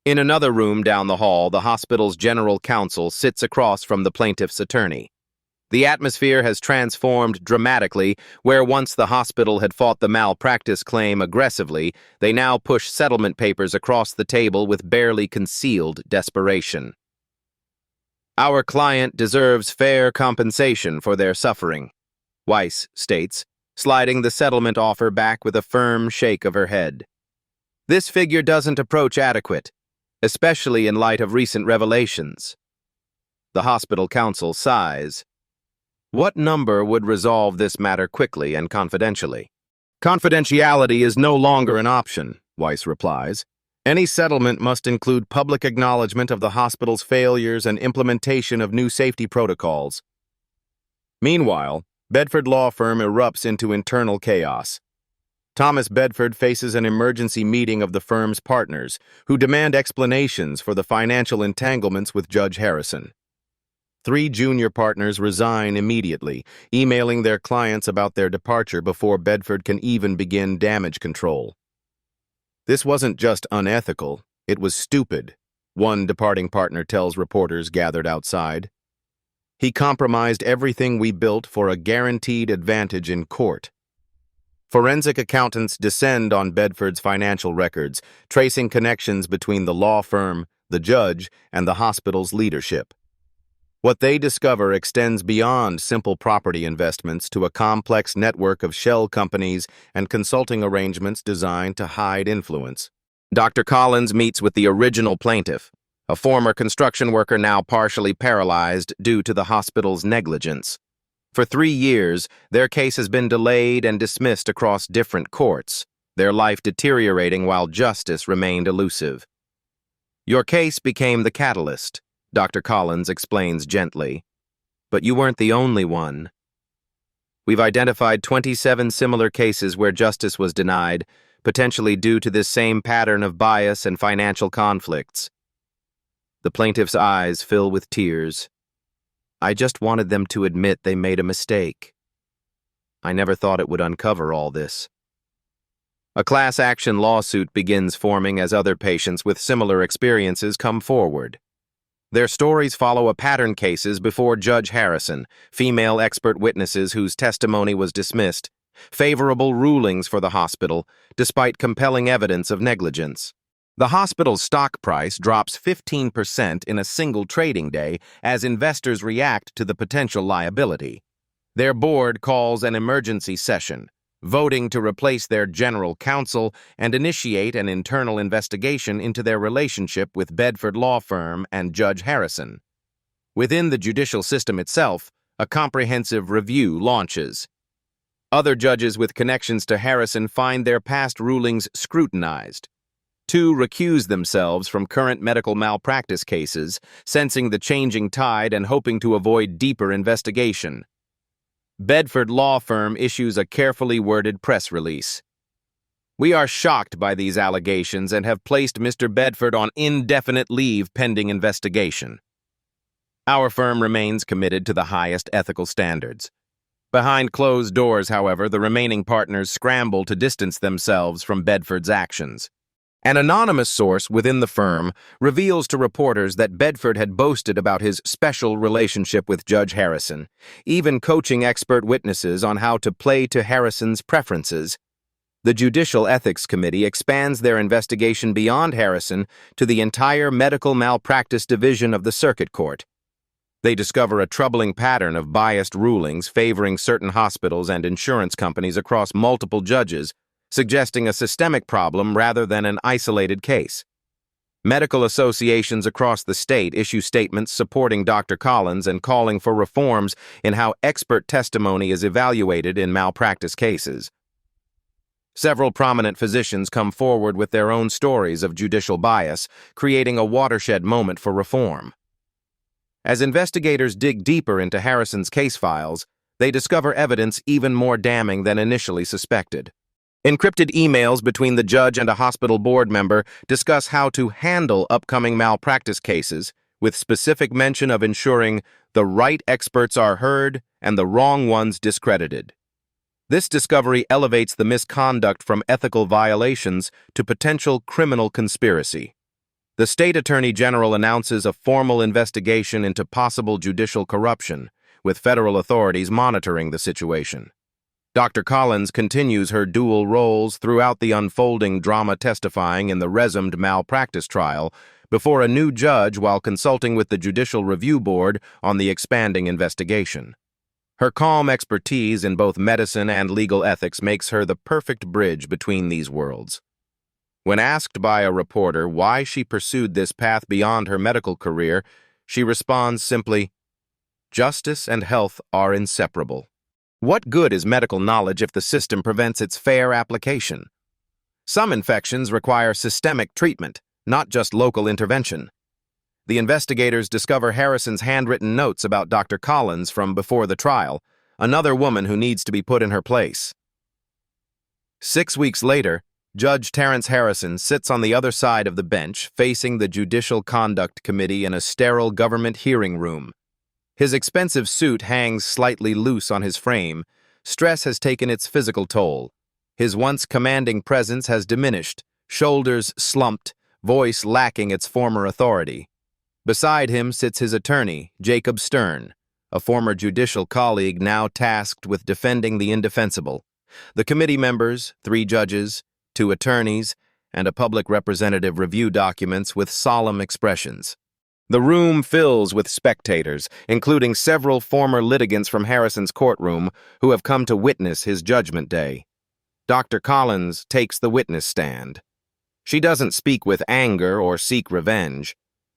In another room down the hall, the hospital's general counsel sits across from the plaintiff's attorney. The atmosphere has transformed dramatically, where once the hospital had fought the malpractice claim aggressively, they now push settlement papers across the table with barely concealed desperation. Our client deserves fair compensation for their suffering, Weiss states, sliding the settlement offer back with a firm shake of her head. This figure doesn't approach adequate, especially in light of recent revelations. The hospital counsel sighs. What number would resolve this matter quickly and confidentially? Confidentiality is no longer an option, Weiss replies. Any settlement must include public acknowledgement of the hospital's failures and implementation of new safety protocols. Meanwhile, Bedford law firm erupts into internal chaos. Thomas Bedford faces an emergency meeting of the firm's partners, who demand explanations for the financial entanglements with Judge Harrison. 3 junior partners resign immediately, emailing their clients about their departure before Bedford can even begin damage control. "This wasn't just unethical, it was stupid," one departing partner tells reporters gathered outside. "He compromised everything we built for a guaranteed advantage in court." Forensic accountants descend on Bedford's financial records, tracing connections between the law firm, the judge, and the hospital's leadership. What they discover extends beyond simple property investments to a complex network of shell companies and consulting arrangements designed to hide influence. Dr. Collins meets with the original plaintiff, a former construction worker now partially paralyzed due to the hospital's negligence. For 3 years, their case has been delayed and dismissed across different courts, their life deteriorating while justice remained elusive. "Your case became the catalyst," Dr. Collins explains gently. "But you weren't the only one. We've identified 27 similar cases where justice was denied, potentially due to this same pattern of bias and financial conflicts." The plaintiff's eyes fill with tears. "I just wanted them to admit they made a mistake. I never thought it would uncover all this." A class action lawsuit begins forming as other patients with similar experiences come forward. Their stories follow a pattern cases before Judge Harrison, female expert witnesses whose testimony was dismissed, favorable rulings for the hospital, despite compelling evidence of negligence. The hospital's stock price drops 15% in a single trading day as investors react to the potential liability. Their board calls an emergency session, voting to replace their general counsel and initiate an internal investigation into their relationship with Bedford law firm and Judge Harrison. Within the judicial system itself, a comprehensive review launches. Other judges with connections to Harrison find their past rulings scrutinized. 2 recuse themselves from current medical malpractice cases, sensing the changing tide and hoping to avoid deeper investigation. Bedford law firm issues a carefully worded press release. "We are shocked by these allegations and have placed Mr. Bedford on indefinite leave pending investigation. Our firm remains committed to the highest ethical standards." Behind closed doors, however, the remaining partners scramble to distance themselves from Bedford's actions. An anonymous source within the firm reveals to reporters that Bedford had boasted about his special relationship with Judge Harrison, even coaching expert witnesses on how to play to Harrison's preferences. The Judicial Ethics Committee expands their investigation beyond Harrison to the entire medical malpractice division of the Circuit Court. They discover a troubling pattern of biased rulings favoring certain hospitals and insurance companies across multiple judges, suggesting a systemic problem rather than an isolated case. Medical associations across the state issue statements supporting Dr. Collins and calling for reforms in how expert testimony is evaluated in malpractice cases. Several prominent physicians come forward with their own stories of judicial bias, creating a watershed moment for reform. As investigators dig deeper into Harrison's case files, they discover evidence even more damning than initially suspected. Encrypted emails between the judge and a hospital board member discuss how to handle upcoming malpractice cases, with specific mention of ensuring the right experts are heard and the wrong ones discredited. This discovery elevates the misconduct from ethical violations to potential criminal conspiracy. The state attorney general announces a formal investigation into possible judicial corruption, with federal authorities monitoring the situation. Dr. Collins continues her dual roles throughout the unfolding drama, testifying in the resumed malpractice trial before a new judge while consulting with the Judicial Review Board on the expanding investigation. Her calm expertise in both medicine and legal ethics makes her the perfect bridge between these worlds. When asked by a reporter why she pursued this path beyond her medical career, she responds simply, "Justice and health are inseparable. What good is medical knowledge if the system prevents its fair application? Some infections require systemic treatment, not just local intervention." The investigators discover Harrison's handwritten notes about Dr. Collins from before the trial, another woman who needs to be put in her place. 6 weeks later, Judge Terrence Harrison sits on the other side of the bench, facing the Judicial Conduct Committee in a sterile government hearing room. His expensive suit hangs slightly loose on his frame. Stress has taken its physical toll. His once commanding presence has diminished, shoulders slumped, voice lacking its former authority. Beside him sits his attorney, Jacob Stern, a former judicial colleague now tasked with defending the indefensible. The committee members, 3 judges, 2 attorneys, and a public representative review documents with solemn expressions. The room fills with spectators, including several former litigants from Harrison's courtroom who have come to witness his judgment day. Dr. Collins takes the witness stand. She doesn't speak with anger or seek revenge.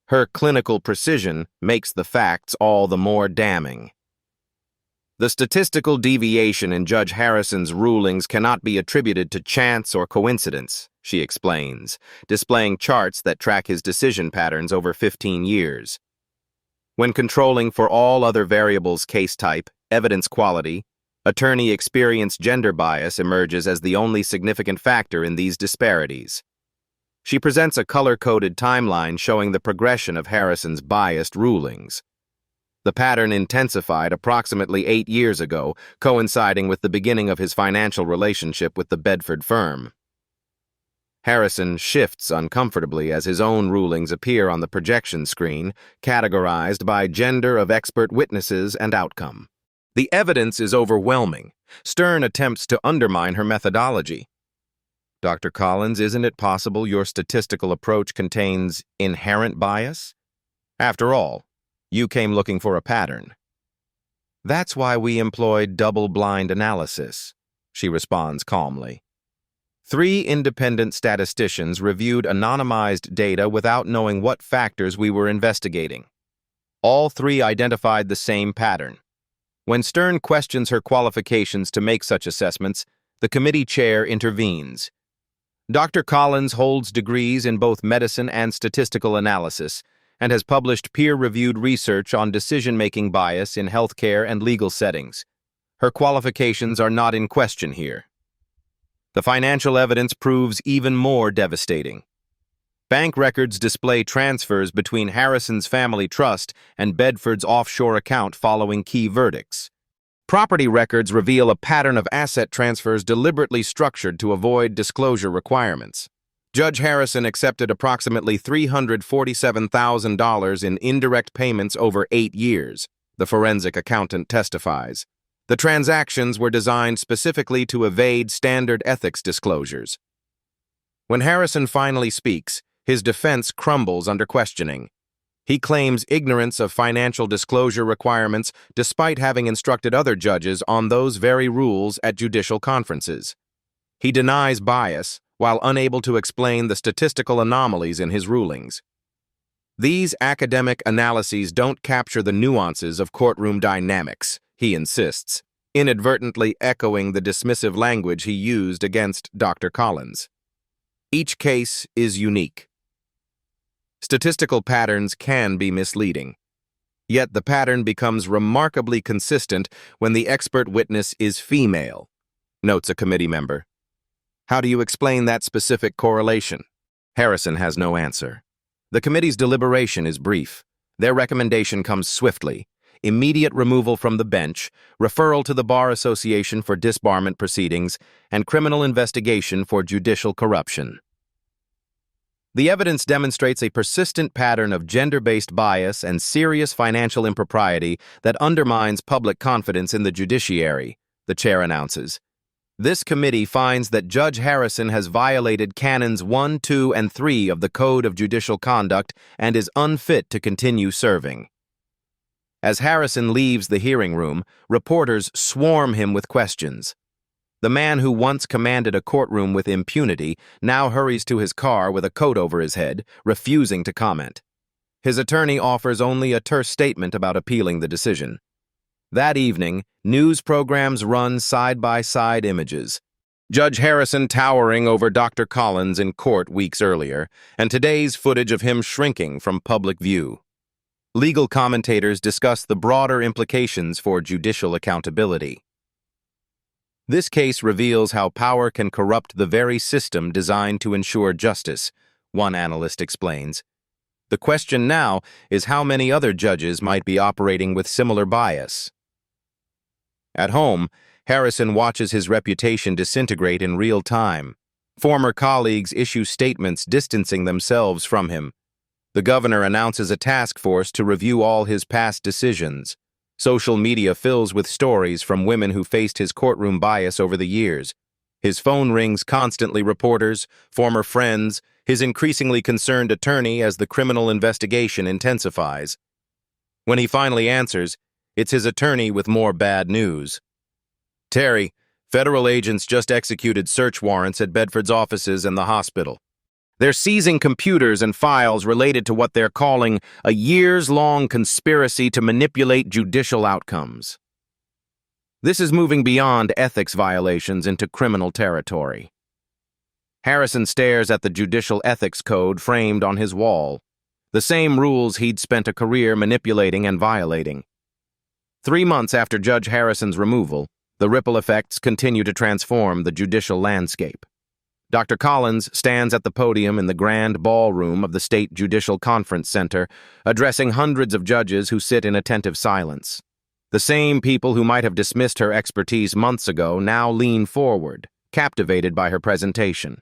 Her clinical precision makes the facts all the more damning. The statistical deviation in Judge Harrison's rulings cannot be attributed to chance or coincidence, she explains, displaying charts that track his decision patterns over 15 years. When controlling for all other variables, case type, evidence quality, attorney experience, gender bias emerges as the only significant factor in these disparities. She presents a color-coded timeline showing the progression of Harrison's biased rulings. The pattern intensified approximately 8 years ago, coinciding with the beginning of his financial relationship with the Bedford firm. Harrison shifts uncomfortably as his own rulings appear on the projection screen, categorized by gender of expert witnesses and outcome. The evidence is overwhelming. Stern attempts to undermine her methodology. Dr. Collins, isn't it possible your statistical approach contains inherent bias? After all, you came looking for a pattern. That's why we employed double-blind analysis, she responds calmly. 3 independent statisticians reviewed anonymized data without knowing what factors we were investigating. All 3 identified the same pattern. When Stern questions her qualifications to make such assessments, the committee chair intervenes. Dr. Collins holds degrees in both medicine and statistical analysis and has published peer-reviewed research on decision-making bias in healthcare and legal settings. Her qualifications are not in question here. The financial evidence proves even more devastating. Bank records display transfers between Harrison's family trust and Bedford's offshore account following key verdicts. Property records reveal a pattern of asset transfers deliberately structured to avoid disclosure requirements. Judge Harrison accepted approximately $347,000 in indirect payments over 8 years, the forensic accountant testifies. The transactions were designed specifically to evade standard ethics disclosures. When Harrison finally speaks, his defense crumbles under questioning. He claims ignorance of financial disclosure requirements despite having instructed other judges on those very rules at judicial conferences. He denies bias while unable to explain the statistical anomalies in his rulings. These academic analyses don't capture the nuances of courtroom dynamics, he insists, inadvertently echoing the dismissive language he used against Dr. Collins. Each case is unique. Statistical patterns can be misleading. Yet the pattern becomes remarkably consistent when the expert witness is female, notes a committee member. How do you explain that specific correlation? Harrison has no answer. The committee's deliberation is brief. Their recommendation comes swiftly: immediate removal from the bench, referral to the Bar Association for disbarment proceedings, and criminal investigation for judicial corruption. The evidence demonstrates a persistent pattern of gender-based bias and serious financial impropriety that undermines public confidence in the judiciary, the chair announces. This committee finds that Judge Harrison has violated Canons 1, 2, and 3 of the Code of Judicial Conduct and is unfit to continue serving. As Harrison leaves the hearing room, reporters swarm him with questions. The man who once commanded a courtroom with impunity now hurries to his car with a coat over his head, refusing to comment. His attorney offers only a terse statement about appealing the decision. That evening, news programs run side-by-side images. Judge Harrison towering over Dr. Collins in court weeks earlier, and today's footage of him shrinking from public view. Legal commentators discuss the broader implications for judicial accountability. This case reveals how power can corrupt the very system designed to ensure justice, one analyst explains. The question now is how many other judges might be operating with similar bias. At home, Harrison watches his reputation disintegrate in real time. Former colleagues issue statements distancing themselves from him. The governor announces a task force to review all his past decisions. Social media fills with stories from women who faced his courtroom bias over the years. His phone rings constantly reporters, former friends, his increasingly concerned attorney as the criminal investigation intensifies. When he finally answers, it's his attorney with more bad news. "Terry, federal agents just executed search warrants at Bedford's offices and the hospital. They're seizing computers and files related to what they're calling a years-long conspiracy to manipulate judicial outcomes." This is moving beyond ethics violations into criminal territory. Harrison stares at the judicial ethics code framed on his wall, the same rules he'd spent a career manipulating and violating. 3 months after Judge Harrison's removal, the ripple effects continue to transform the judicial landscape. Dr. Collins stands at the podium in the grand ballroom of the State Judicial Conference Center, addressing hundreds of judges who sit in attentive silence. The same people who might have dismissed her expertise months ago now lean forward, captivated by her presentation.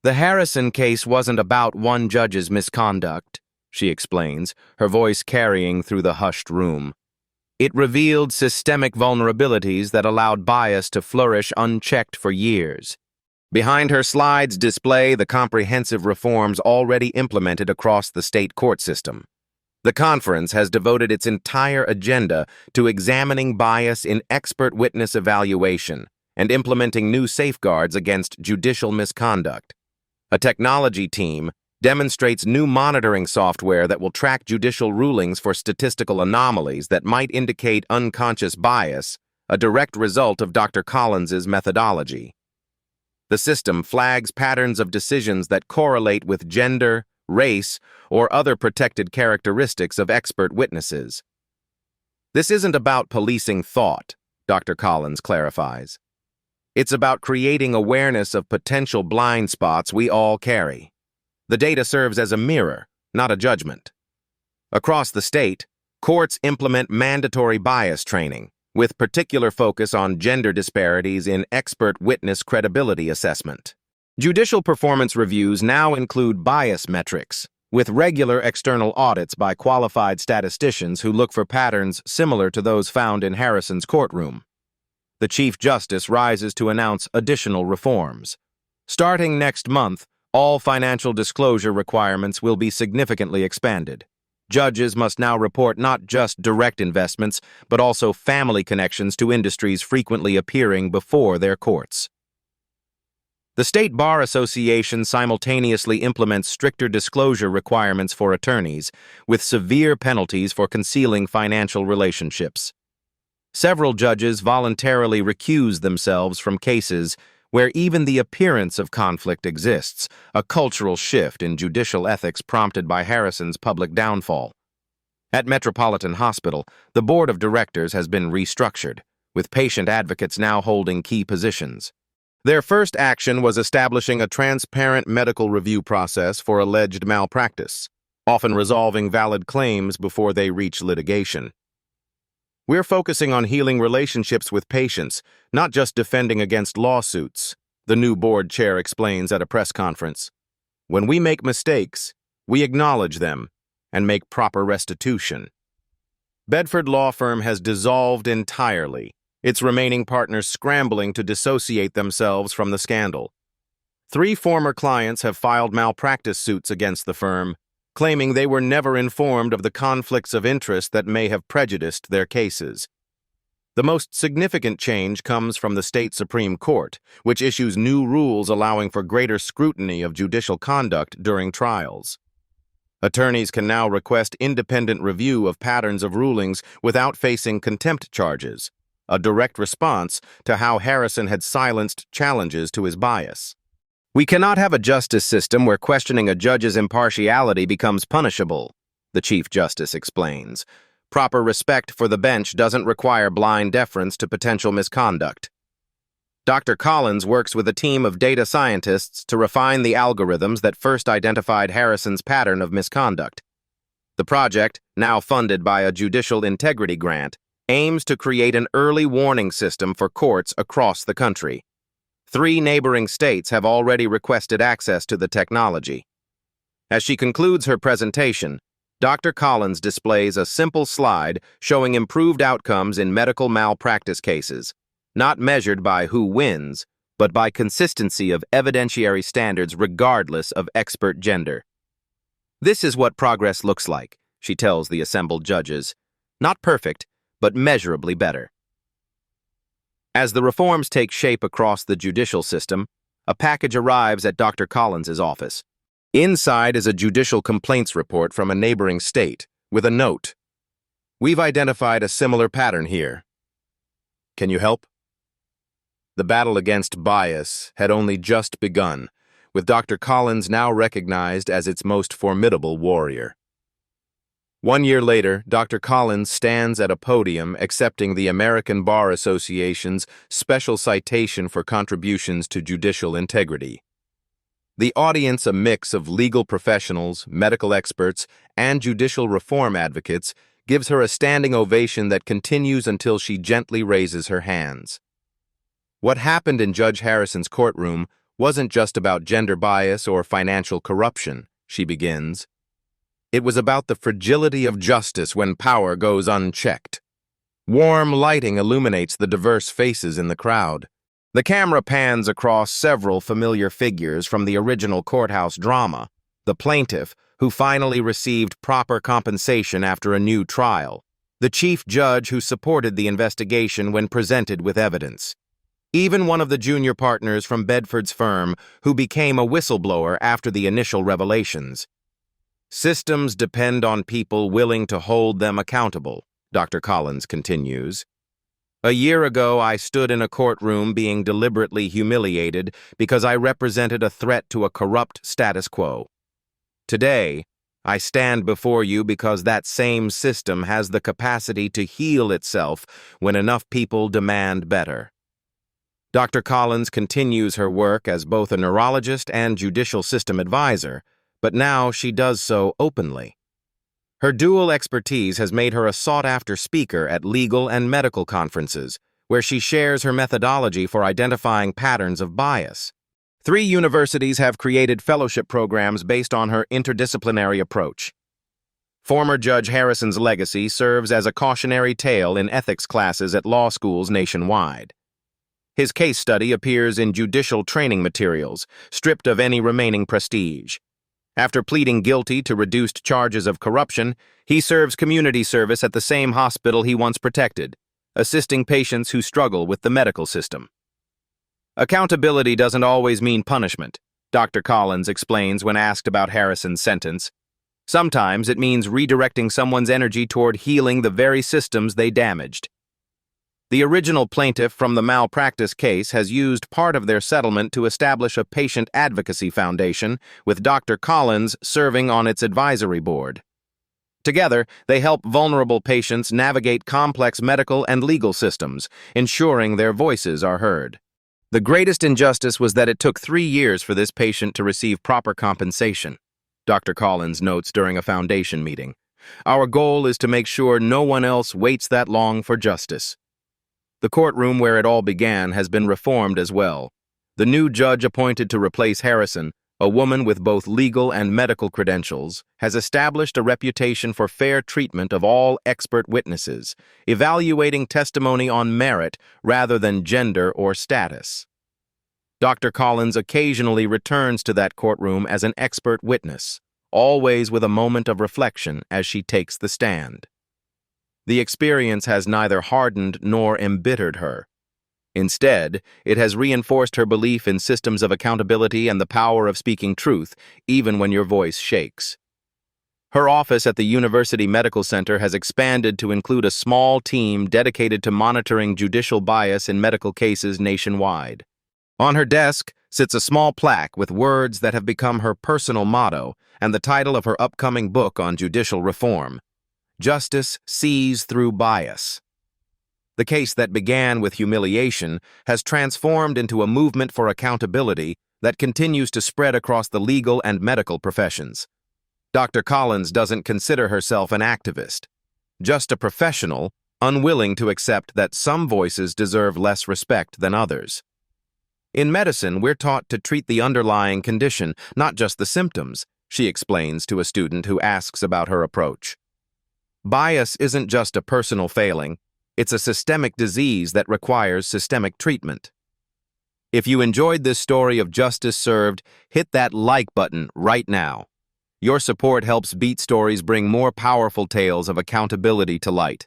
"The Harrison case wasn't about one judge's misconduct," she explains, her voice carrying through the hushed room. "It revealed systemic vulnerabilities that allowed bias to flourish unchecked for years." Behind her slides display the comprehensive reforms already implemented across the state court system. The conference has devoted its entire agenda to examining bias in expert witness evaluation and implementing new safeguards against judicial misconduct. A technology team demonstrates new monitoring software that will track judicial rulings for statistical anomalies that might indicate unconscious bias, a direct result of Dr. Collins's methodology. The system flags patterns of decisions that correlate with gender, race, or other protected characteristics of expert witnesses. "This isn't about policing thought," Dr. Collins clarifies. "It's about creating awareness of potential blind spots we all carry. The data serves as a mirror, not a judgment." Across the state, courts implement mandatory bias training, with particular focus on gender disparities in expert witness credibility assessment. Judicial performance reviews now include bias metrics, with regular external audits by qualified statisticians who look for patterns similar to those found in Harrison's courtroom. The Chief Justice rises to announce additional reforms. Starting next month, all financial disclosure requirements will be significantly expanded. Judges must now report not just direct investments, but also family connections to industries frequently appearing before their courts. The State Bar Association simultaneously implements stricter disclosure requirements for attorneys, with severe penalties for concealing financial relationships. Several judges voluntarily recuse themselves from cases where even the appearance of conflict exists, a cultural shift in judicial ethics prompted by Harrison's public downfall. At Metropolitan Hospital, the board of directors has been restructured, with patient advocates now holding key positions. Their first action was establishing a transparent medical review process for alleged malpractice, often resolving valid claims before they reach litigation. "We're focusing on healing relationships with patients, not just defending against lawsuits," the new board chair explains at a press conference. "When we make mistakes, we acknowledge them and make proper restitution." Bedford law firm has dissolved entirely, its remaining partners scrambling to dissociate themselves from the scandal. 3 former clients have filed malpractice suits against the firm, claiming they were never informed of the conflicts of interest that may have prejudiced their cases. The most significant change comes from the state Supreme Court, which issues new rules allowing for greater scrutiny of judicial conduct during trials. Attorneys can now request independent review of patterns of rulings without facing contempt charges, a direct response to how Harrison had silenced challenges to his bias. "We cannot have a justice system where questioning a judge's impartiality becomes punishable," the Chief Justice explains. "Proper respect for the bench doesn't require blind deference to potential misconduct." Dr. Collins works with a team of data scientists to refine the algorithms that first identified Harrison's pattern of misconduct. The project, now funded by a judicial integrity grant, aims to create an early warning system for courts across the country. 3 neighboring states have already requested access to the technology. As she concludes her presentation, Dr. Collins displays a simple slide showing improved outcomes in medical malpractice cases, not measured by who wins, but by consistency of evidentiary standards regardless of expert gender. This is what progress looks like, she tells the assembled judges. Not perfect, but measurably better. As the reforms take shape across the judicial system, a package arrives at Dr. Collins's office. Inside is a judicial complaints report from a neighboring state, with a note. We've identified a similar pattern here. Can you help? The battle against bias had only just begun, with Dr. Collins now recognized as its most formidable warrior. 1 year later, Dr. Collins stands at a podium accepting the American Bar Association's special citation for contributions to judicial integrity. The audience, a mix of legal professionals, medical experts, and judicial reform advocates, gives her a standing ovation that continues until she gently raises her hands. What happened in Judge Harrison's courtroom wasn't just about gender bias or financial corruption, she begins. It was about the fragility of justice when power goes unchecked. Warm lighting illuminates the diverse faces in the crowd. The camera pans across several familiar figures from the original courthouse drama, the plaintiff, who finally received proper compensation after a new trial, the chief judge who supported the investigation when presented with evidence, even one of the junior partners from Bedford's firm who became a whistleblower after the initial revelations. Systems depend on people willing to hold them accountable, Dr. Collins continues. A year ago, I stood in a courtroom being deliberately humiliated because I represented a threat to a corrupt status quo. Today, I stand before you because that same system has the capacity to heal itself when enough people demand better. Dr. Collins continues her work as both a neurologist and judicial system advisor, but now she does so openly. Her dual expertise has made her a sought-after speaker at legal and medical conferences, where she shares her methodology for identifying patterns of bias. 3 universities have created fellowship programs based on her interdisciplinary approach. Former Judge Harrison's legacy serves as a cautionary tale in ethics classes at law schools nationwide. His case study appears in judicial training materials, stripped of any remaining prestige. After pleading guilty to reduced charges of corruption, he serves community service at the same hospital he once protected, assisting patients who struggle with the medical system. Accountability doesn't always mean punishment, Dr. Collins explains when asked about Harrison's sentence. Sometimes it means redirecting someone's energy toward healing the very systems they damaged. The original plaintiff from the malpractice case has used part of their settlement to establish a patient advocacy foundation, with Dr. Collins serving on its advisory board. Together, they help vulnerable patients navigate complex medical and legal systems, ensuring their voices are heard. The greatest injustice was that it took 3 years for this patient to receive proper compensation, Dr. Collins notes during a foundation meeting. Our goal is to make sure no one else waits that long for justice. The courtroom where it all began has been reformed as well. The new judge appointed to replace Harrison, a woman with both legal and medical credentials, has established a reputation for fair treatment of all expert witnesses, evaluating testimony on merit rather than gender or status. Dr. Collins occasionally returns to that courtroom as an expert witness, always with a moment of reflection as she takes the stand. The experience has neither hardened nor embittered her. Instead, it has reinforced her belief in systems of accountability and the power of speaking truth, even when your voice shakes. Her office at the University Medical Center has expanded to include a small team dedicated to monitoring judicial bias in medical cases nationwide. On her desk sits a small plaque with words that have become her personal motto and the title of her upcoming book on judicial reform. Justice sees through bias. The case that began with humiliation has transformed into a movement for accountability that continues to spread across the legal and medical professions. Dr. Collins doesn't consider herself an activist, just a professional, unwilling to accept that some voices deserve less respect than others. In medicine, we're taught to treat the underlying condition, not just the symptoms, she explains to a student who asks about her approach. Bias isn't just a personal failing, it's a systemic disease that requires systemic treatment. If you enjoyed this story of justice served, hit that like button right now. Your support helps Beat Stories bring more powerful tales of accountability to light.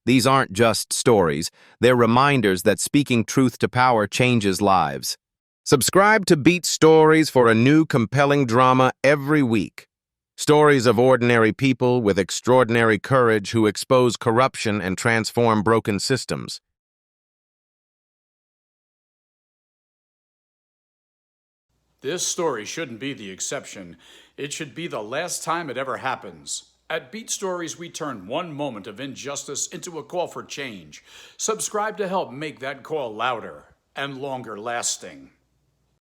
These aren't just stories, they're reminders that speaking truth to power changes lives. Subscribe to Beat Stories for a new compelling drama every week. Stories of ordinary people with extraordinary courage who expose corruption and transform broken systems. This story shouldn't be the exception. It should be the last time it ever happens. At Beat Stories, we turn one moment of injustice into a call for change. Subscribe to help make that call louder and longer lasting.